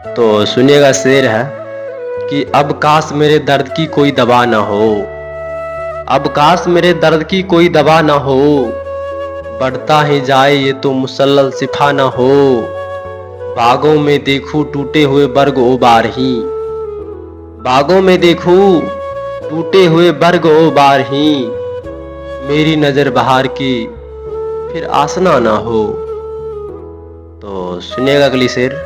तो सुनिएगा, शेर है कि अब काश मेरे दर्द की कोई दवा न हो, अब काश मेरे दर्द की कोई दवा न हो, बढ़ता ही जाए ये तो मुसल्सल शिफा न हो। बागों में देखूं टूटे हुए बर्ग ओ बारही, बागों में देखूं टूटे हुए बर्ग ओ बारही, मेरी नजर बहार की फिर आसना ना हो। तो सुनिएगा अगली शेर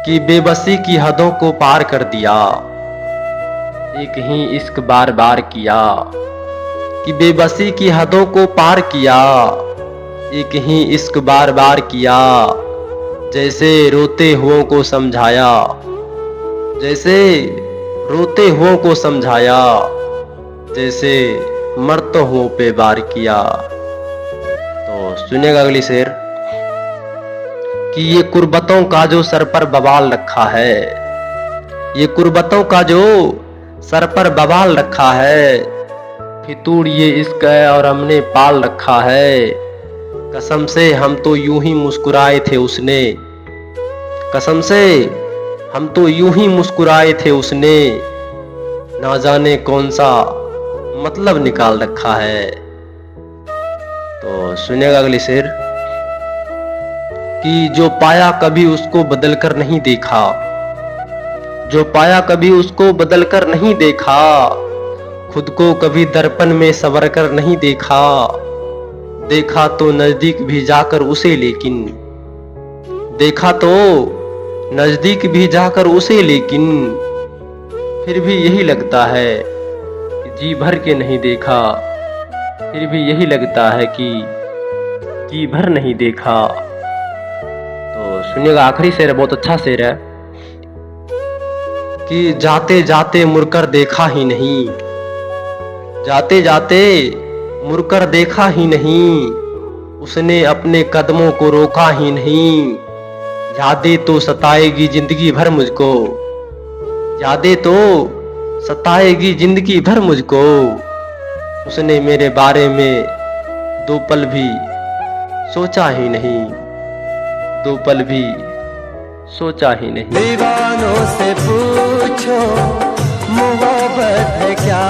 कि बेबसी की हदों को पार कर दिया, एक ही इश्क बार बार किया, कि बेबसी की हदों को पार किया, एक ही इश्क बार बार किया, जैसे रोते हुओं को समझाया, जैसे रोते हुओं को समझाया, जैसे मरते हुओं पे वार किया। तो सुनिएगा अगली शेर कि ये कुर्बतों का जो सर पर बवाल रखा है, ये कुर्बतों का जो सर पर बवाल रखा है, फितूर ये इश्क है और हमने पाल रखा है। कसम से हम तो यूं ही मुस्कुराए थे उसने, कसम से हम तो यूं ही मुस्कुराए थे उसने, ना जाने कौन सा मतलब निकाल रखा है। तो सुनिएगा अगली शेर कि जो पाया कभी उसको बदल कर नहीं देखा, जो पाया कभी उसको बदल कर नहीं देखा, खुद को कभी दर्पण में संवर कर नहीं देखा, देखा तो नजदीक भी जाकर उसे लेकिन, देखा तो नजदीक भी जाकर उसे लेकिन, फिर भी यही लगता है कि जी भर के नहीं देखा, फिर भी यही लगता है कि जी भर नहीं देखा। तो सुनिएगा आखिरी शेर है, बहुत अच्छा शेर है कि जाते जाते मुड़कर देखा ही नहीं, जाते जाते मुड़कर देखा ही नहीं, उसने अपने कदमों को रोका ही नहीं, यादें तो सताएगी जिंदगी भर मुझको, यादें तो सताएगी जिंदगी भर मुझको, उसने मेरे बारे में दो पल भी सोचा ही नहीं, दो पल भी सोचा ही नहीं। दीवानों से पूछो मोहब्बत है क्या,